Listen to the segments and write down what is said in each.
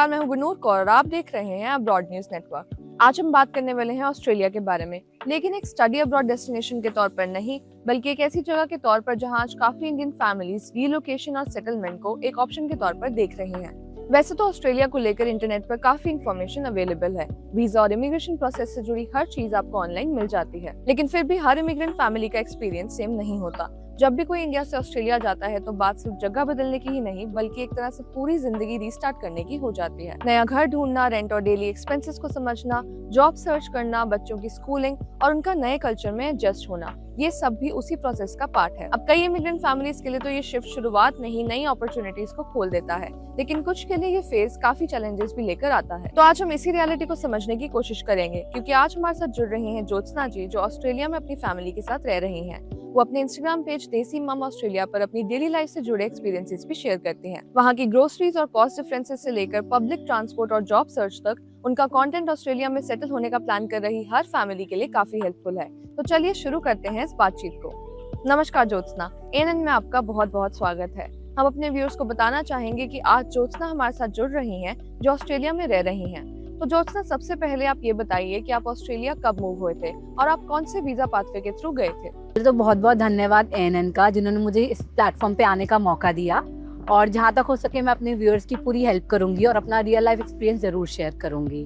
नमस्कार, मैं हूं गुनूर कौर और आप देख रहे हैं अब्रॉड न्यूज नेटवर्क। आज हम बात करने वाले हैं ऑस्ट्रेलिया के बारे में, लेकिन एक स्टडी अब्रॉड डेस्टिनेशन के तौर पर नहीं, बल्कि एक ऐसी जगह के तौर पर जहां आज काफी इंडियन फैमिलीज रीलोकेशन और सेटलमेंट को एक ऑप्शन के तौर पर देख रही हैं। वैसे तो ऑस्ट्रेलिया को लेकर इंटरनेट पर काफी इन्फॉर्मेशन अवेलेबल है। वीजा और इमिग्रेशन प्रोसेस से जुड़ी हर चीज आपको ऑनलाइन मिल जाती है, लेकिन फिर भी हर इमिग्रेंट फैमिली का एक्सपीरियंस सेम नहीं होता। जब भी कोई इंडिया से ऑस्ट्रेलिया जाता है तो बात सिर्फ जगह बदलने की ही नहीं, बल्कि एक तरह से पूरी जिंदगी रीस्टार्ट करने की हो जाती है। नया घर ढूंढना, रेंट और डेली एक्सपेंसेस को समझना, जॉब सर्च करना, बच्चों की स्कूलिंग और उनका नए कल्चर में एडजस्ट होना, ये सब भी उसी प्रोसेस का पार्ट है। अब कई इमिग्रेंट फैमिलीज के लिए तो ये शिफ्ट शुरुआत नहीं, नई अपॉर्चुनिटीज को खोल देता है, लेकिन कुछ के लिए ये फेज काफी चैलेंजेस भी लेकर आता है। तो आज हम इसी रियलिटी को समझने की कोशिश करेंगे, क्योंकि आज हमारे साथ जुड़ रही हैं ज्योत्सना जी, जो ऑस्ट्रेलिया में अपनी फैमिली के साथ रह रही हैं। वो अपने इंस्टाग्राम पेज देसी मम ऑस्ट्रेलिया पर अपनी डेली लाइफ से जुड़े एक्सपीरियंसेस भी शेयर करती हैं। वहाँ की ग्रोसरीज और कॉस्ट डिफरेंसेस से लेकर पब्लिक ट्रांसपोर्ट और जॉब सर्च तक उनका कंटेंट ऑस्ट्रेलिया में सेटल होने का प्लान कर रही हर फैमिली के लिए काफी हेल्पफुल है। तो चलिए शुरू करते हैं इस बातचीत को। नमस्कार ज्योत्सना, एएनएन में आपका बहुत बहुत स्वागत है। हम अपने व्यूअर्स को बताना चाहेंगे कि आज ज्योत्सना हमारे साथ जुड़ रही हैं, जो ऑस्ट्रेलिया में रह रही हैं। तो ज्योत्सना, सबसे पहले आप ये बताइए कि आप ऑस्ट्रेलिया कब मूव हुए थे और आप कौन से वीजा पाथवे के थ्रू गए थे? तो बहुत बहुत धन्यवाद एएनएन का, जिन्होंने मुझे इस प्लेटफॉर्म पे आने का मौका दिया। और जहाँ तक हो सके मैं अपने व्यूअर्स की पूरी हेल्प करूंगी और अपना रियल लाइफ एक्सपीरियंस जरूर शेयर करूंगी।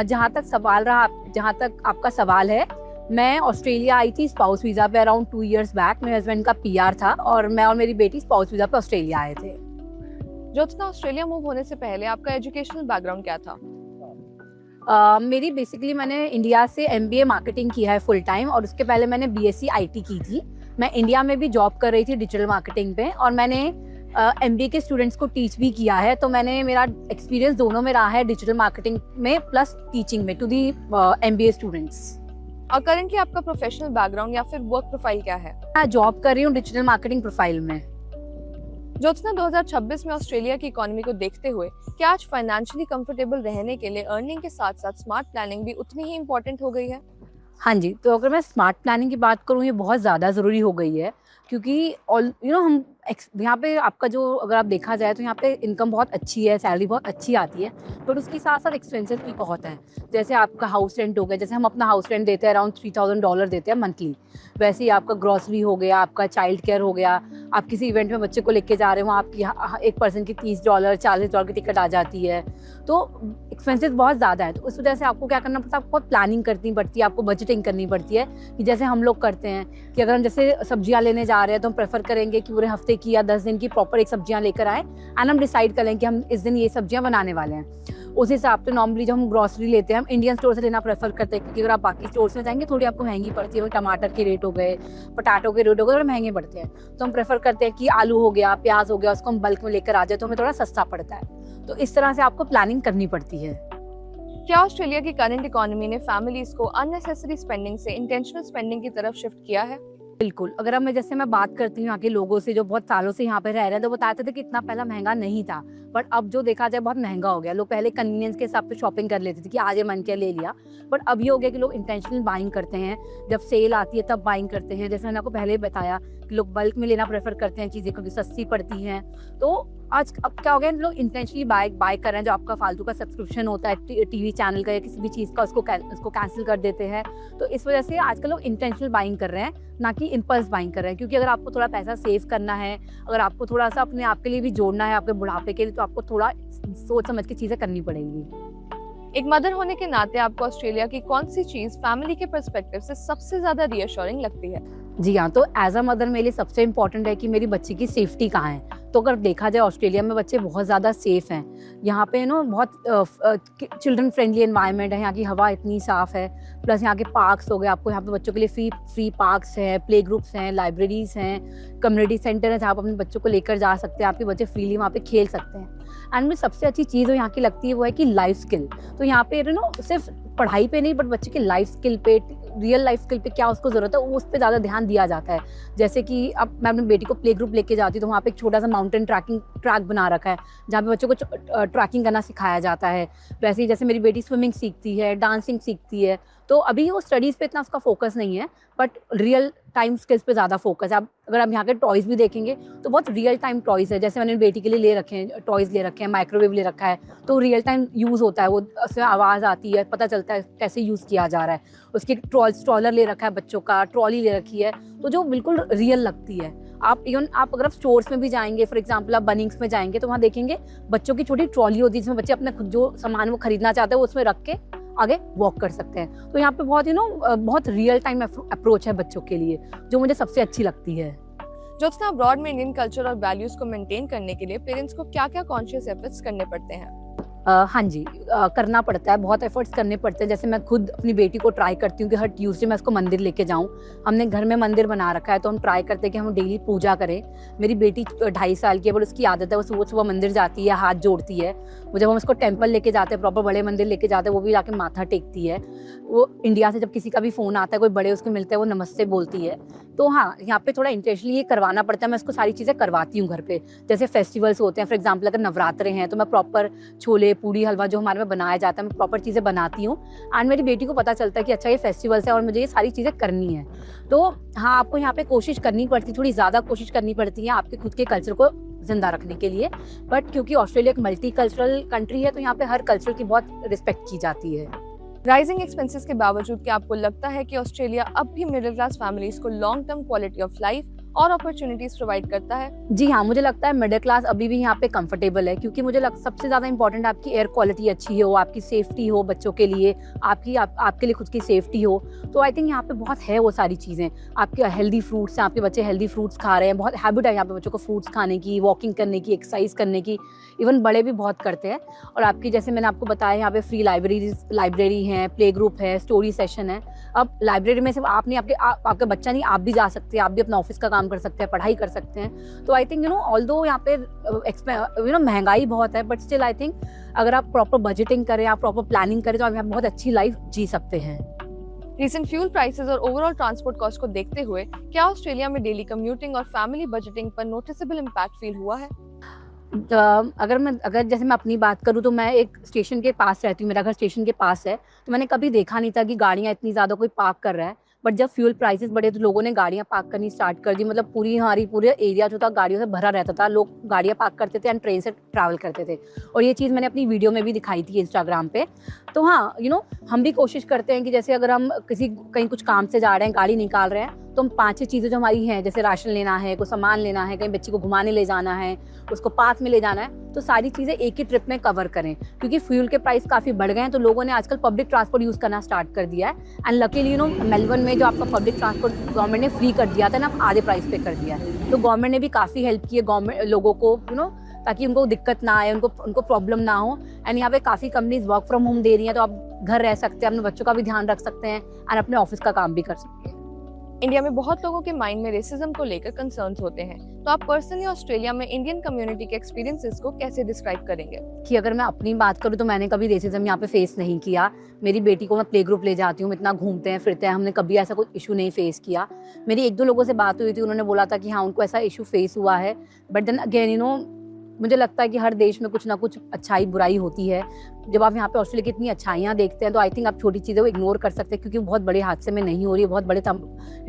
जहाँ तक आपका सवाल है, मैं ऑस्ट्रेलिया आई थी स्पाउस वीजा पे अराउंड 2 years बैक। मेरे हस्बैंड का पीआर था और मैं और मेरी बेटी स्पाउस वीजा पे ऑस्ट्रेलिया आए थे। ज्योत्सना, ऑस्ट्रेलिया मूव होने से पहले आपका एजुकेशनल बैकग्राउंड क्या था? मेरी बेसिकली मैंने इंडिया से एमबीए मार्केटिंग किया है फुल टाइम, और उसके पहले मैंने बीएससी आईटी की थी। मैं इंडिया में भी जॉब कर रही थी डिजिटल मार्केटिंग पे, और मैंने एमबीए के स्टूडेंट्स को टीच भी किया है। तो मेरा एक्सपीरियंस दोनों में रहा है, डिजिटल मार्केटिंग में प्लस टीचिंग में टू दी एमबीए स्टूडेंट्स। और करंटली आपका प्रोफेशनल बैकग्राउंड या फिर वर्क प्रोफाइल क्या है? मैं जॉब कर रही हूँ डिजिटल मार्केटिंग प्रोफाइल में। ज्योत्सना, 2026 में ऑस्ट्रेलिया की इकोनॉमी को देखते हुए क्या आज फाइनेंशियली कंफर्टेबल रहने के लिए अर्निंग के साथ साथ स्मार्ट प्लानिंग भी उतनी ही इम्पोर्टेंट हो गई है? हाँ जी, तो अगर मैं स्मार्ट प्लानिंग की बात करूँ, ये बहुत ज़्यादा ज़रूरी हो गई है, क्योंकि हम यहाँ पे आपका जो अगर आप देखा जाए तो यहाँ पे इनकम बहुत अच्छी है, सैलरी बहुत अच्छी आती है, बट उसके साथ साथ एक्सपेंसेस भी बहुत हैं। जैसे आपका हाउस रेंट हो गया, जैसे हम अपना हाउस रेंट देते हैं अराउंड $3000 देते हैं मंथली, वैसे ही आपका ग्रॉसरी हो गया, आपका चाइल्ड केयर हो गया, आप किसी इवेंट में बच्चे को लेके जा रहे हो, आपकी एक पर्सन की $30 $40 की टिकट आ जाती है। तो एक्सपेंसेस बहुत ज़्यादा है, तो उस वजह से आपको क्या करना पड़ता है, आपको प्लानिंग करनी पड़ती है, आपको बजटिंग करनी पड़ती है। कि जैसे हम लोग करते हैं कि अगर हम जैसे सब्जियां लेने जा रहे हैं, तो हम प्रेफर करेंगे कि पूरे हफ्ते की या 10 दिन की प्रॉपर एक सब्जियां लेकर आए, एंड हम डिसाइड करें कि हम इस दिन ये सब्जियां बनाने वाले हैं। उस हिसाब से नॉर्मली जब हम ग्रॉसरी लेते हैं, हम इंडियन स्टोर से लेना प्रेफर करते हैं, क्योंकि अगर आप बाकी स्टोर में जाएंगे थोड़ी आपको महंगी पड़ती है। टमाटर के रेट हो गए, पटाटो के रेट हो गए, और महंगे पड़ते हैं। तो हम प्रेफर करते हैं कि आलू हो गया, प्याज हो गया, उसको हम बल्क में लेकर आ जाए तो हमें थोड़ा सस्ता पड़ता है। तो इस तरह से आपको प्लानिंग करनी पड़ती है। क्या ऑस्ट्रेलिया की करंट इकोनॉमी ने फैमिलीज को अननेसेसरी स्पेंडिंग से इंटेंशनल स्पेंडिंग की तरफ शिफ्ट किया है? बिल्कुल। अगर अब मैं बात करती हूँ यहाँ के लोगों से जो बहुत सालों से यहाँ पे रह रहे हैं, तो बताते थे कि इतना पहला महंगा नहीं था, बट अब जो देखा जाए बहुत महंगा हो गया। लोग पहले कन्वीनियंस के हिसाब से शॉपिंग कर लेते थे कि आज ये मन किया ले लिया, बट अब ये हो गया कि लोग इंटेंशनल बाइंग करते हैं। जब सेल आती है तब बाइंग करते हैं। जैसे मैंने आपको पहले बताया कि लोग बल्क में लेना प्रेफर करते हैं चीज़ें, क्योंकि सस्ती पड़ती हैं। तो अब क्या हो गया, लोग इंटेंशनली बाय कर रहे हैं। जो आपका फालतू का सब्सक्रिप्शन होता है टीवी चैनल का या किसी भी चीज़ का, उसको कैंसिल कर देते हैं। तो इस वजह से आजकल लोग इंटेंशनल बाइंग कर रहे हैं, ना कि इम्पल्स बाइंग कर रहे हैं। क्योंकि अगर आपको थोड़ा पैसा सेव करना है, अगर आपको थोड़ा सा अपने आप के लिए भी जोड़ना है, आपके बुढ़ापे के लिए, तो आपको थोड़ा सोच समझ के चीज़ें करनी पड़ेंगी। एक मदर होने के नाते आपको ऑस्ट्रेलिया की कौन सी चीज फैमिली के पर्सपेक्टिव से सबसे ज्यादा रीअश्योरिंग लगती है? जी हाँ, तो एज अ मदर मेरे लिए सबसे इम्पॉर्टेंट है कि मेरी बच्ची की सेफ्टी कहाँ है। तो अगर देखा जाए ऑस्ट्रेलिया में बच्चे बहुत ज़्यादा सेफ़ हैं। यहाँ पे बहुत चिल्ड्रन फ्रेंडली एनवायरनमेंट है, यहाँ की हवा इतनी साफ़ है, प्लस यहाँ के पार्क्स हो गए, आपको यहाँ पे बच्चों के लिए फ्री पार्क्स हैं, प्ले ग्रुप्स हैं, लाइब्रेरीज़ हैं, कम्युनिटी सेंटर है जहाँ आप अपने बच्चों को लेकर जा सकते हैं, आपके बच्चे फ्रीली वहाँ पे खेल सकते हैं। एंड मुझे सबसे अच्छी चीज़ जो यहाँ की लगती है वो है कि लाइफ स्किल। तो यहाँ पे सिर्फ पढ़ाई पे नहीं, बट बच्चे के लाइफ स्किल पे, रियल लाइफ स्किल पे क्या उसको ज़रूरत है, उस पर ज़्यादा ध्यान दिया जाता है। जैसे कि अब मैं अपनी बेटी को प्ले ग्रुप लेके जाती हूँ, तो वहाँ पे एक छोटा सा माउंटेन ट्रैक बना रखा है, जहाँ पे बच्चों को ट्रैकिंग करना सिखाया जाता है। वैसे ही जैसे मेरी बेटी स्विमिंग सीखती है, डांसिंग सीखती है। तो अभी वो स्टडीज़ पे इतना उसका फोकस नहीं है, बट रियल टाइम स्किल्स पे ज़्यादा फोकस है। आप अगर आप यहाँ के टॉयज़ भी देखेंगे तो बहुत रियल टाइम टॉयज़ है। जैसे मैंने बेटी के लिए ले रखे हैं, टॉयज़ ले रखे हैं, माइक्रोवेव ले रखा है, तो रियल टाइम यूज़ होता है, वो उसमें आवाज़ आती है, पता चलता है कैसे यूज़ किया जा रहा है। उसकी स्ट्रॉलर ले रखा है बच्चों का, ट्रॉली ले रखी है, तो जो बिल्कुल रियल लगती है। आप इवन आप अगर आप स्टोर्स में भी जाएंगे, फॉर एग्जाम्पल आप बनिंग्स में जाएंगे तो वहाँ देखेंगे बच्चों की छोटी ट्रॉली होती है जिसमें बच्चे अपने खुद जो सामान वो खरीदना चाहते हैं वो उसमें रख के आगे वॉक कर सकते हैं। तो यहाँ पे बहुत बहुत रियल टाइम अप्रोच है बच्चों के लिए, जो मुझे सबसे अच्छी लगती है। ज्योत्सना, अब्रॉड में इंडियन कल्चर और वैल्यूज को मेंटेन करने के लिए पेरेंट्स को क्या-क्या कॉन्शियस एफर्ट्स करने पड़ते हैं? हाँ जी, करना पड़ता है, बहुत एफर्ट्स करने पड़ते हैं। जैसे मैं खुद अपनी बेटी को ट्राई करती हूँ कि हर ट्यूसडे मैं उसको मंदिर लेके जाऊँ। हमने घर में मंदिर बना रखा है तो हम ट्राई करते हैं कि हम डेली पूजा करें। मेरी बेटी 2.5 साल की है, पर उसकी आदत है, वो सुबह सुबह मंदिर जाती है, हाथ जोड़ती है। वो जब हम उसको टेम्पल लेके जाते हैं, प्रॉपर बड़े मंदिर लेके जाते हैं, वो भी जाके माथा टेकती है। वो इंडिया से जब किसी का भी फ़ोन आता है, कोई बड़े उसके मिलते हैं, वो नमस्ते बोलती है। तो हाँ, यहाँ पे थोड़ा इंटेंशनली ये करवाना पड़ता है। मैं उसको सारी चीज़ें करवाती हूँ घर पे। जैसे फेस्टिवल्स होते हैं, फॉर एग्जाम्पल अगर नवरात्रे हैं तो मैं प्रॉपर छोले पूड़ी हलवा जो हमारे में बनाया जाता है, मैं प्रॉपर चीज़ें बनाती हूँ। एंड मेरी बेटी को पता चलता है कि अच्छा ये फेस्टिवल्स है और मुझे ये सारी चीज़ें करनी है। तो हाँ, आपको यहाँ पे कोशिश करनी पड़ती है, थोड़ी ज़्यादा कोशिश करनी पड़ती है आपके खुद के कल्चर को जिंदा रखने के लिए। बट क्योंकि ऑस्ट्रेलिया एक मल्टी कल्चरल कंट्री है तो यहाँ पे हर कल्चर की बहुत रिस्पेक्ट की जाती है। राइजिंग एक्सपेंसेस के बावजूद क्या आपको लगता है कि ऑस्ट्रेलिया अब भी मिडिल क्लास फैमिलीज को long term quality of life और अपॉर्चुनिटीज प्रोवाइड करता है? जी हाँ, मुझे लगता है मिडिल क्लास अभी भी यहाँ पे कंफर्टेबल है, क्योंकि मुझे सबसे ज़्यादा इंपॉर्टेंट आपकी एयर क्वालिटी अच्छी हो, आपकी सेफ्टी हो बच्चों के लिए, आपके लिए खुद की सेफ्टी हो। तो आई थिंक यहाँ पे बहुत है वो सारी चीज़ें। आपके हेल्दी फ्रूट्स हैं, आपके बच्चे हेल्दी फ्रूट्स खा रहे हैं, बहुत हैबिट है यहाँ पे बच्चों को फ्रूट्स खाने की, वॉकिंग करने की, एक्सरसाइज करने की, इवन बड़े भी बहुत करते हैं। और आपकी जैसे मैंने आपको बताया यहाँ पे फ्री लाइब्रेरी है, प्ले ग्रुप है, स्टोरी सेशन है। अब लाइब्रेरी में सिर्फ आप नहीं, आपका बच्चा नहीं, आप भी जा सकते हैं, आप भी अपना ऑफिस का काम कर सकते हैं, पढ़ाई कर सकते हैं। तो आई थिंक ऑल्दो यहाँ पे महंगाई बहुत है, बट स्टिल आई थिंक अगर आप प्रॉपर बजटिंग करें, आप प्रॉपर प्लानिंग करें तो आप यहाँ बहुत अच्छी लाइफ जी सकते हैं। रिसेंट फ्यूल प्राइसेस और ओवरऑल ट्रांसपोर्ट कॉस्ट को देखते हुए क्या ऑस्ट्रेलिया में डेली कम्यूटिंग और फैमिली बजटिंग पर नोटिसेबल इम्पैक्ट फील हुआ है? अगर जैसे मैं अपनी बात करूँ तो मैं एक स्टेशन के पास रहती हूँ, मेरा घर स्टेशन के पास है, तो मैंने कभी देखा नहीं था कि गाड़ियाँ इतनी ज़्यादा कोई पार्क कर रहा है। बट जब फ्यूल प्राइसेस बढ़े तो लोगों ने गाड़ियाँ पार्क करनी स्टार्ट कर दी। मतलब पूरे एरिया जो था गाड़ियों से भरा रहता था, लोग गाड़ियाँ पार्क करते थे एंड ट्रेन से ट्रैवल करते थे। और ये चीज़ मैंने अपनी वीडियो में भी दिखाई थी इंस्टाग्राम पे। तो हाँ, हम भी कोशिश करते हैं कि जैसे अगर हम कहीं कुछ काम से जा रहे हैं, गाड़ी निकाल रहे हैं, तो हम 5-6 चीज़ें जो हमारी हैं, जैसे राशन लेना है, कुछ सामान लेना है, कहीं बच्चे को घुमाने ले जाना है, उसको पार्क में ले जाना है, तो सारी चीज़ें एक ही ट्रिप में कवर करें। क्योंकि फ्यूल के प्राइस काफ़ी बढ़ गए हैं तो लोगों ने आजकल पब्लिक ट्रांसपोर्ट यूज़ करना स्टार्ट कर दिया है। एंड लकीली मेलबर्न में जो आपका पब्लिक ट्रांसपोर्ट गवर्नमेंट ने फ्री कर दिया था ना, अब आधे प्राइस पे कर दिया है। तो गवर्नमेंट ने भी काफ़ी हेल्प की है गवर्नमेंट लोगों को, ताकि उनको दिक्कत ना आए, उनको प्रॉब्लम ना हो। एंड यहाँ पे काफ़ी कंपनीज वर्क फ्रॉम होम दे रही हैं, तो आप घर रह सकते हैं, अपने बच्चों का भी ध्यान रख सकते हैं एंड अपने ऑफिस का काम भी कर सकते हैं। इंडिया में बहुत लोगों के माइंड में रेसिज्म को लेकर कंसर्न्स होते हैं, तो आप पर्सनली ऑस्ट्रेलिया में इंडियन कम्युनिटी के एक्सपीरियंसेस को कैसे डिस्क्राइब करेंगे? कि अगर मैं अपनी बात करूँ तो मैंने कभी रेसिज्म यहाँ पे फेस नहीं किया। मेरी बेटी को मैं प्ले ग्रुप ले जाती हूँ, इतना घूमते हैं फिरते हैं, हमने कभी ऐसा कोई इशू नहीं फेस किया। मेरी 1-2 लोगों से बात हुई थी, उन्होंने बोला था कि हाँ, उनको ऐसा इशू फेस हुआ है। बट देन अगेन मुझे लगता है कि हर देश में कुछ ना कुछ अच्छाई बुराई होती है। जब आप यहाँ पे ऑस्ट्रेलिया की इतनी अच्छाइयाँ देखते हैं तो आई थिंक आप छोटी चीज़ों को इग्नोर कर सकते हैं, क्योंकि बहुत बड़े हादसे में नहीं हो रही है, बहुत बड़े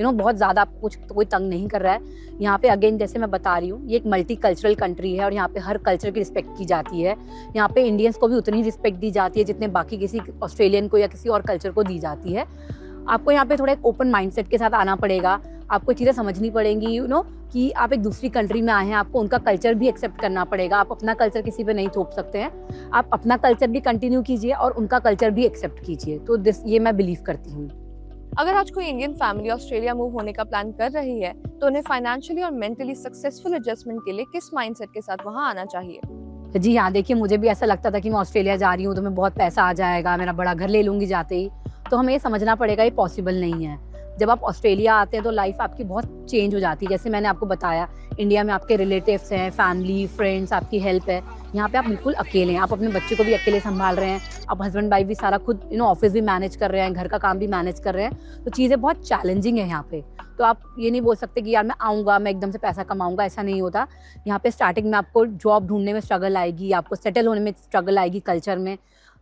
बहुत ज़्यादा आपको कोई तंग नहीं कर रहा है। यहाँ पे अगेन जैसे मैं बता रही हूँ, ये एक मल्टी कल्चरल कंट्री है और यहाँ पे हर कल्चर की रिस्पेक्ट की जाती है। यहाँ पे इंडियंस को भी उतनी रिस्पेक्ट दी जाती है जितने बाकी किसी ऑस्ट्रेलियन को या किसी और कल्चर को दी जाती है। आपको यहाँ पे थोड़ा एक ओपन माइंडसेट के साथ आना पड़ेगा, आपको चीज़ें समझनी पड़ेंगी कि आप एक दूसरी कंट्री में आए हैं, आपको उनका कल्चर भी एक्सेप्ट करना पड़ेगा। आप अपना कल्चर किसी पे नहीं थोप सकते हैं, आप अपना कल्चर भी कंटिन्यू कीजिए और उनका कल्चर भी एक्सेप्ट कीजिए। तो ये मैं बिलीव करती हूँ। अगर आज कोई इंडियन फैमिली ऑस्ट्रेलिया मूव होने का प्लान कर रही है तो उन्हें फाइनेंशियली और मेंटली सक्सेसफुल एडजस्टमेंट के लिए किस माइंडसेट के साथ वहाँ आना चाहिए? जी हाँ, देखिए मुझे भी ऐसा लगता था कि मैं ऑस्ट्रेलिया जा रही हूँ तो मैं बहुत पैसा आ जाएगा, मेरा बड़ा घर ले लूँगी जाते ही। तो हमें ये समझना पड़ेगा ये पॉसिबल नहीं है। जब आप ऑस्ट्रेलिया आते हैं तो लाइफ आपकी बहुत चेंज हो जाती है। जैसे मैंने आपको बताया, इंडिया में आपके रिलेटिव्स हैं, फैमिली, फ्रेंड्स, आपकी हेल्प है। यहाँ पे आप बिल्कुल अकेले हैं, आप अपने बच्चे को भी अकेले संभाल रहे हैं, आप हस्बैंड वाइफ भी सारा खुद ऑफिस भी मैनेज कर रहे हैं, घर का काम भी मैनेज कर रहे हैं। तो चीज़ें बहुत चैलेंजिंग है यहाँ पे। तो आप ये नहीं बोल सकते कि यार मैं आऊँगा, मैं एकदम से पैसा कमाऊँगा, ऐसा नहीं होता। यहाँ पे स्टार्टिंग में आपको जॉब ढूंढने में स्ट्रगल आएगी, आपको सेटल होने में स्ट्रगल आएगी कल्चर में।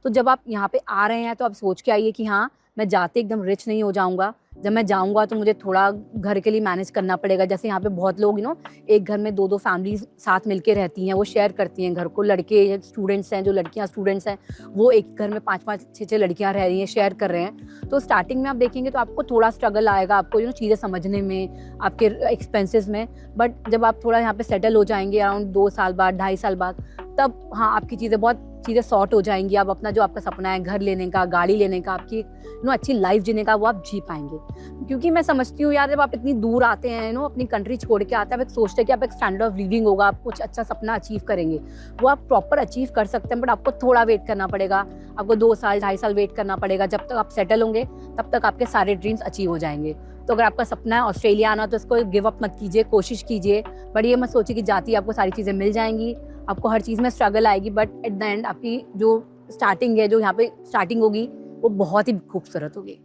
तो जब आप यहाँ पे आ रहे हैं तो आप सोच के आइए कि हाँ, मैं जाते एकदम रिच नहीं हो जाऊँगा। जब मैं जाऊँगा तो मुझे थोड़ा घर के लिए मैनेज करना पड़ेगा। जैसे यहाँ पे बहुत लोग एक घर में 2-2 फैमिलीज़ साथ मिलके रहती हैं, वो शेयर करती हैं घर को। लड़के स्टूडेंट्स हैं, जो लड़कियाँ स्टूडेंट्स हैं, वो एक घर में 5-5, 6-6 लड़कियाँ रह रही हैं, शेयर कर रहे हैं। तो स्टार्टिंग में आप देखेंगे तो आपको थोड़ा स्ट्रगल आएगा, आपको चीज़ें समझने में, आपके एक्सपेंसेस में। बट जब आप थोड़ा यहाँ पे सेटल हो जाएंगे अराउंड 2 साल बाद, 2.5 साल बाद, तब हाँ, आपकी चीज़ें सॉर्ट हो जाएंगी। आप अपना जो आपका सपना है घर लेने का, गाड़ी लेने का, आपकी अच्छी लाइफ जीने का, वो आप जी पाएंगे। क्योंकि मैं समझती हूँ यार, जब आप इतनी दूर आते हैं अपनी कंट्री छोड़ के आते हैं, आप एक सोचते हैं कि आप एक स्टैंडर्ड ऑफ लिविंग होगा, आप कुछ अच्छा सपना अचीव करेंगे। वो आप प्रॉपर अचीव कर सकते हैं, बट आपको थोड़ा वेट करना पड़ेगा। आपको 2 साल, 2.5 साल वेट करना पड़ेगा। जब तक आप सेटल होंगे तब तक आपके सारे ड्रीम्स अचीव हो जाएंगे। तो अगर आपका सपना है ऑस्ट्रेलिया आना, तो इसको गिव अप मत कीजिए, कोशिश कीजिए। बट ये मत सोचिए कि जाती आपको सारी चीज़ें मिल जाएंगी। आपको हर चीज़ में स्ट्रगल आएगी, बट एट द एंड आपकी जो स्टार्टिंग है, जो यहाँ पे स्टार्टिंग होगी, वो बहुत ही खूबसूरत होगी।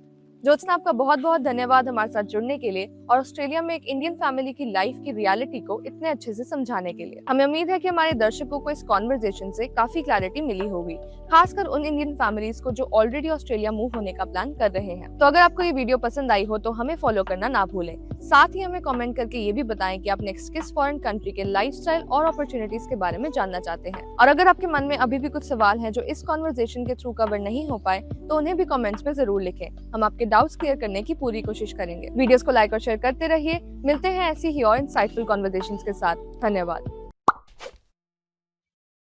ज्योत्सना, आपका बहुत बहुत धन्यवाद हमारे साथ जुड़ने के लिए और ऑस्ट्रेलिया में एक इंडियन फैमिली की लाइफ की रियलिटी को इतने अच्छे से समझाने के लिए। हमें उम्मीद है कि हमारे दर्शकों को इस कॉन्वर्सेशन से काफी क्लैरिटी मिली होगी, खासकर उन इंडियन फैमिलीज को जो ऑलरेडी ऑस्ट्रेलिया मूव होने का प्लान कर रहे हैं। तो अगर आपको ये वीडियो पसंद आई हो तो हमें फॉलो करना ना भूलें। साथ ही हमें कमेंट करके ये भी बताएं कि आप नेक्स्ट किस फॉरेन कंट्री के लाइफस्टाइल और अपॉर्चुनिटीज के बारे में जानना चाहते हैं। और अगर आपके मन में अभी भी कुछ सवाल हैं जो इस कॉन्वर्सेशन के थ्रू कवर नहीं हो पाए, तो उन्हें भी कमेंट्स में जरूर लिखें। हम आपके डाउट्स क्लियर करने की पूरी कोशिश करेंगे। वीडियोस को लाइक और शेयर करते रहिए। मिलते हैं ऐसी ही और इंसाइटफुल कॉन्वर्सेशंस के साथ। धन्यवाद।